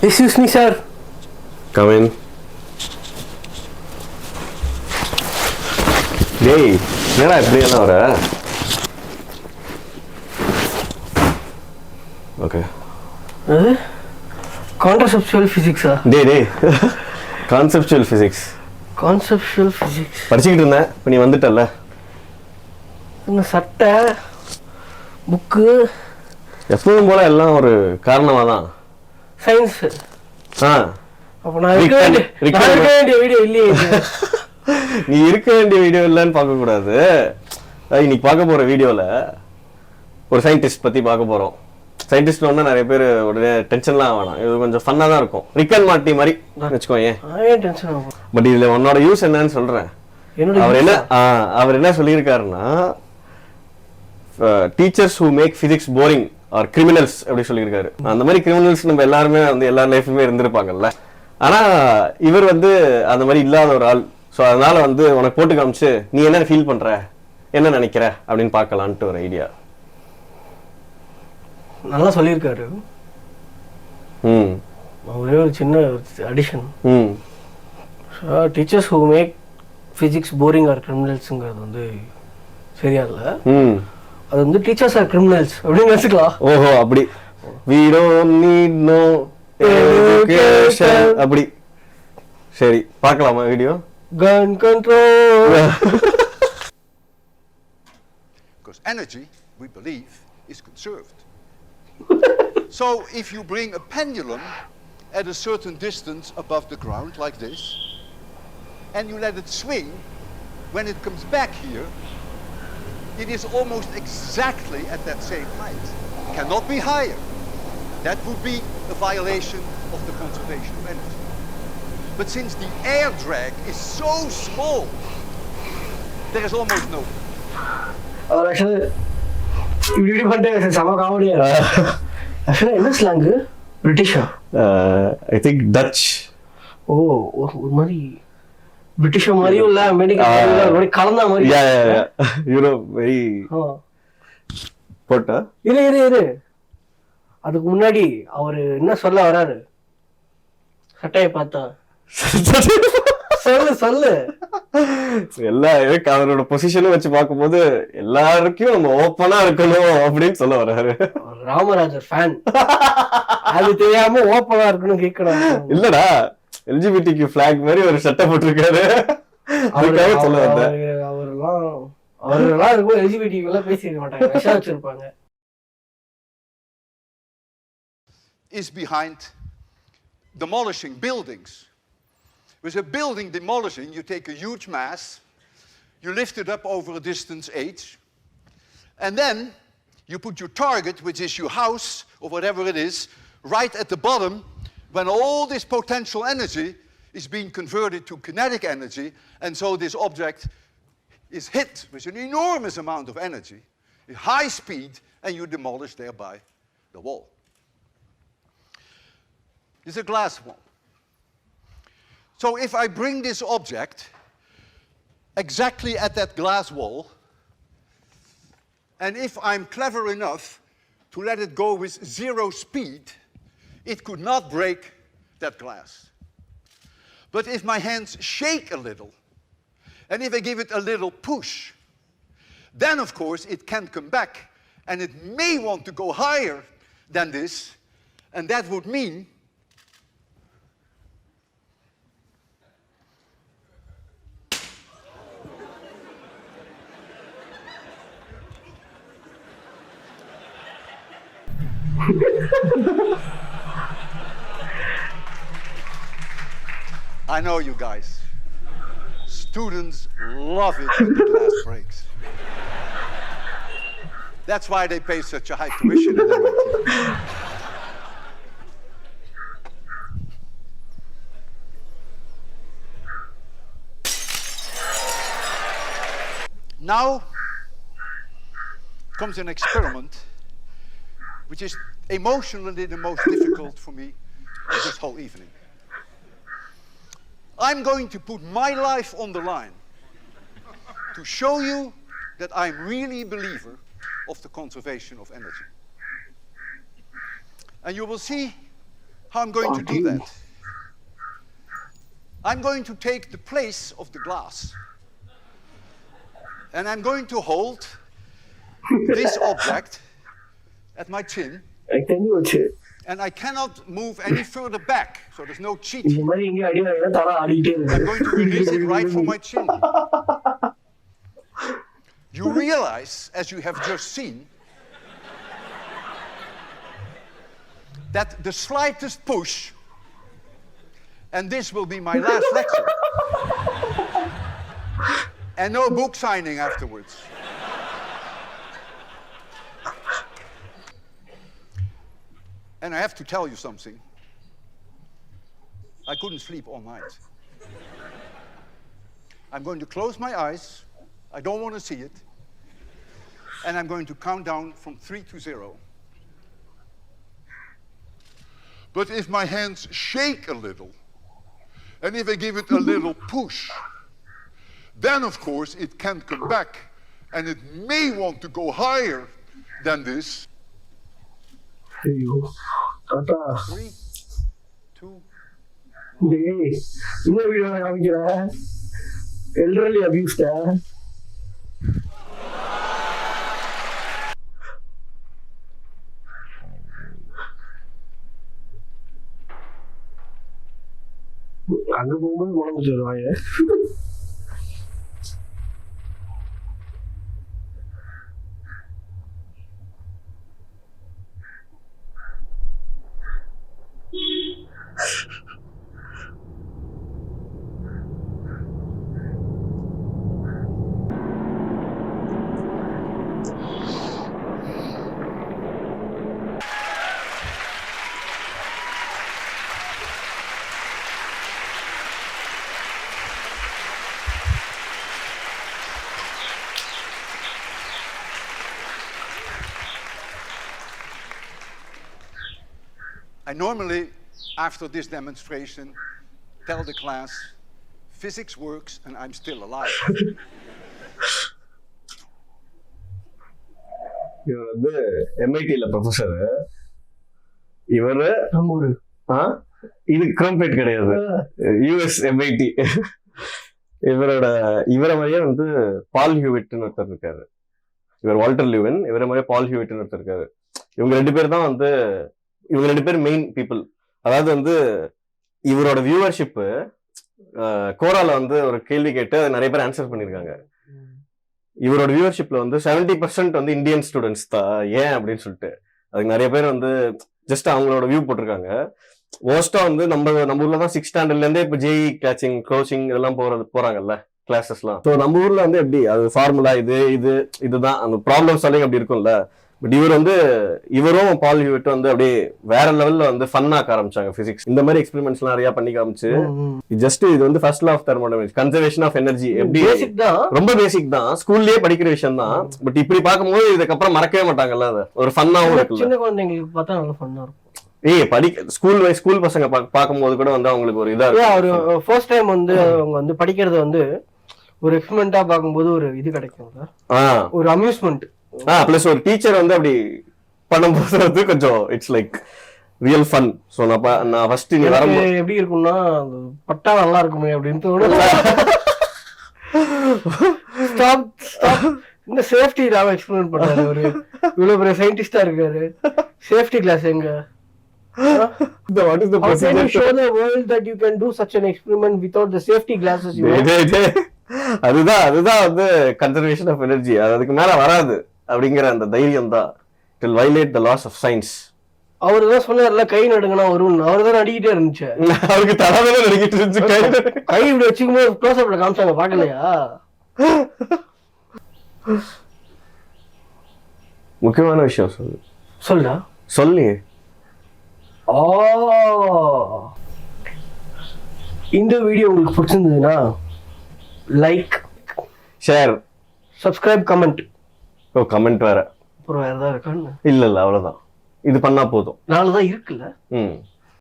Excuse me, sir. Come in. டேய் என்னடா இப்படி என்ன வர? ஓகே. Conceptual physics. டேய் கான்செப்சுவல் ஃபிசிக்ஸ். Conceptual physics. படிச்சுக்கிட்டு இருந்தேன், இப்போ நீ வந்துட்டல்ல. இந்த சட்டை புக்கு எப்பவும் போல எல்லாம் ஒரு காரணமாக தான். சயின்ஸ். அப்போ நான் இருக்க வேண்டிய வீடியோ இல்லையே. நீ இருக்க வேண்டிய வீடியோ இல்லைன்னு பார்க்கக்கூடாது. இன்னைக்கு பார்க்க போகிற வீடியோவில் ஒரு சயின்டிஸ்ட் பற்றி பார்க்க போகிறோம். சயின்டிஸ்ட் ஒன்று நிறைய பேர் உடனே டென்ஷன்லாம் வேணாம், இது கொஞ்சம் ஃபன்னாக தான் இருக்கும். ரிக் அண்ட் மார்ட்டி மாதிரி வச்சுக்கோ. ஏன் டென்ஷன் ஆகும்? பட் இதில் உன்னோட யூஸ் என்னன்னு சொல்கிறேன். அவர் என்ன சொல்லியிருக்காருன்னா, teachers who make physics boring are criminals அப்படி சொல்லியிருக்காரு. அந்த மாதிரி கிரிமினல்ஸ் நம்ம எல்லாருமே வந்து எல்லா லைஃப்லுமே இருந்திருப்பாங்கல்ல. ஆனால் இவர் வந்து அந்த மாதிரி இல்லாத ஒரு ஆள். ஸோ அதனால வந்து உனக்கு போட்டு காமிச்சு நீ என்ன ஃபீல் பண்ற, என்ன நினைக்கிற அப்படின்னு பார்க்கலான்ட்டு ஒரு ஐடியா. நல்லா சொல்லியிருக்காரு. ஒரே ஒரு சின்ன addition. Teachers who make physics boring are கிரிமினல்ஸுங்கிறது வந்து சரியா இல்லை. அது வந்து டீச்சர்ஸ் ஆர் கிரிமினல்ஸ் அப்படின்னு வச்சுக்கலாம். ஓஹோ, அப்படி. we don't need no education அப்படி. சரி, பார்க்கலாமா video? Gun control. Because energy, we believe, is conserved. So if you bring a pendulum at a certain distance above the ground like this, and you let it swing, when it comes back here, it is almost exactly at that same height. It cannot be higher. That would be a violation of the conservation of energy. But since the air drag is so small, there is almost no. Actually, இப்படி பண்ணிட்டு சம காமெடியா. Actually, என்ன slang? பிரிட்டிஷா? I think Dutch. ஓ, ஒரு மாதிரி British மாதிரியும் இல்ல, American மாதிரி கலந்த மாதிரி. Yeah. You know, very. போட்டா? இரு. அதுக்கு முன்னாடி அவர் என்ன சொல்ல வராரு? சட்டையை பார்த்தா சொல்லு. அவரோட பொசிஷனும் வச்சு பார்க்கும்போது எல்லாருக்கும் நம்ம ஓப்பனா இருக்கணும் அப்படின்னு சொல்ல வர்றாரு. ராமராஜர் ஃபேன். அது தெரியாம ஓப்பனா இருக்கணும் கேட்கணும். இல்லடா, எல்ஜிபிடிக்கு ஃபிளாக் மாதிரி ஒரு சட்டை போட்டிருக்காரு. அதுக்காக சொல்ல வந்தேன். அவரெல்லாம் இருக்கும் எல்ஜிபிடி எல்லாம் பேசிக்க மாட்டாங்க, விஷா வச்சிருப்பாங்க. Is behind demolishing buildings. With a building demolishing, you take a huge mass, you lift it up over a distance h, and then you put your target, which is your house or whatever it is, right at the bottom, when all this potential energy is being converted to kinetic energy, and so this object is hit with an enormous amount of energy, at high speed, and you demolish thereby the wall. It's a glass wall. So if I bring this object exactly at that glass wall, and if I'm clever enough to let it go with 0 speed, it could not break that glass. But if my hands shake a little, and if I give it a little push, then of course it can come back, and it may want to go higher than this, and that would mean I know you guys. Students love it when the glass breaks. That's why they pay such a high tuition at MIT. Now comes an experiment which is emotionally the most difficult for me this whole evening. I'm going to put my life on the line to show you that I'm really a believer of the conservation of energy. And you will see how I'm going to do that. I'm going to take the place of the glass. And I'm going to hold this object at my chin. And I cannot move any further back, so there's no cheat. I'm going to release it right from my chin. You realize, as you have just seen, that the slightest push, and this will be my last lecture, and no book signing afterwards. And I have to tell you something. I couldn't sleep all night. I'm going to close my eyes. I don't want to see it. And I'm going to count down from 3 to 0. But if my hands shake a little, and if I give it a little push, then of course it can come back, and it may want to go higher than this. 3, 2, elderly abused. அங்க போகும்போது உடம்பு சொல்லுவாங்க. I normally, after this demonstration, tell the class, physics works and I'm still alive. இவர் வந்து MIT-ல professor. இவர் இது கிரம்பேட் கிடையாது, US MIT. இவரை மாதிரியே வந்து பால் ஹியூவிட்னு ஒருத்தர் இருக்காரு. இவர் வால்டர் லிவின், இவரை மாதிரியே பால் ஹியூவிட்னு ஒருத்தர் இருக்காரு. இவங்க 2 பேர் தான் வந்து இவங்க 2 பேர் மெயின் பீப்புள். அதாவது வந்து இவரோட வியூவர்ஷிப்பு கோரால வந்து ஒரு கேள்வி கேட்டு அதை நிறைய பேர் ஆன்சர் பண்ணியிருக்காங்க. இவரோட வியூவர்ஷிப்ல வந்து 70% வந்து இந்தியன் ஸ்டூடெண்ட்ஸ் தான். ஏன் அப்படின்னு சொல்லிட்டு அதுக்கு நிறைய பேர் வந்து ஜஸ்ட் அவங்களோட வியூ போட்டிருக்காங்க. மோஸ்டா வந்து நம்ம ஊர்ல தான் 6th ஸ்டாண்டர்ட்ல இருந்தே இப்போ ஜேஇ கேச்சிங் கோச்சிங் இதெல்லாம் போறாங்கல்ல கிளாஸஸ்லாம். ஸோ நம்ம ஊர்ல வந்து எப்படி அது ஃபார்முலா இதுதான் அந்த ப்ராப்ளம் சால்விங் அப்படி இருக்கும்ல. பட் இவரும் பால் ஹியூவிட் வந்து அப்படியே வேற லெவல்ல வந்து ஃபன் ஆக்க ஆரம்பிச்சாங்க பிசிக்ஸ். இந்த மாதிரி எக்ஸ்பெரிமெண்ட்ஸ் எல்லாம் நிறைய பண்ணி காமிச்சு ஜஸ்ட் இது வந்து first law of thermodynamics, conservation of energy, எப்படி ரொம்ப பேசிக் தான், ஸ்கூல்லயே படிக்கிற விஷயம் தான். பட் இப்படி பார்க்கும்போது இதுக்கப்புறம் மறக்கவே மாட்டாங்கல்ல, அது ஒரு ஃபன்னாவும் இருக்குல்ல. சின்ன குழந்தைங்களுக்கு பார்த்தா நல்லா ஃபன்னா இருக்கும். ஸ்கூல் பசங்க பார்க்கும்போது கூட வந்து அவங்களுக்கு ஒரு இதா ஒரு ஃபர்ஸ்ட் டைம் வந்து அவங்க வந்து படிக்கிறது வந்து ஒரு எக்ஸ்பெரிமெண்டா பார்க்கும்போது ஒரு இது கிடைக்கும், ஒரு அம்யூஸ்மெண்ட். பிளஸ் ஒரு டீச்சர் வந்து அப்படி பண்ணும்போது வந்து கொஞ்சம் it's like real fun. So நான் ஃபர்ஸ்ட் நீ வரும்போது எப்படி இருக்கும்னா பட்டா நல்லா இருக்குமே அப்படின்னு தோணும். இந்த சேஃப்டி ராவ எக்ஸ்பிளைன் பண்ணாரு. ஒரு இவ்வளவு பெரிய சயின்டிஸ்டா இருக்காரு, சேஃப்டி கிளாஸ் எங்க? What is the procedure? How can you show the world that you can do such an experiment without the safety glasses you have? அதுதான் வந்து கன்சர்வேஷன் ஆஃப் எனர்ஜி. அதுக்கு மேல வராது அப்படிங்கிற அந்த தைரியம் தான். It will violate the laws of science. அவரு தான் சொன்னார்ல கை நடுங்கனா வரும். அவரு தான் நடிக்கிட்டே இருந்துச்சு. அவருக்கு தலையில நடிக்கிட்டு இருந்துச்சு. கை இப்படி வச்சுக்கும்போது க்ளோஸ் அப்ல காமிச்சாங்க, பாக்கலையா? முக்கியமான விஷயம் சொல்லு. இந்த வீடியோ உங்களுக்கு பிடிச்சிருந்ததுன்னா like, share, subscribe, comment. Comment வேற அப்புறம் வேற ஏதாவது இருக்கான்னு இல்ல அவ்வளவுதான். இது பண்ணா போதும். 4 தான் இருக்குல்ல.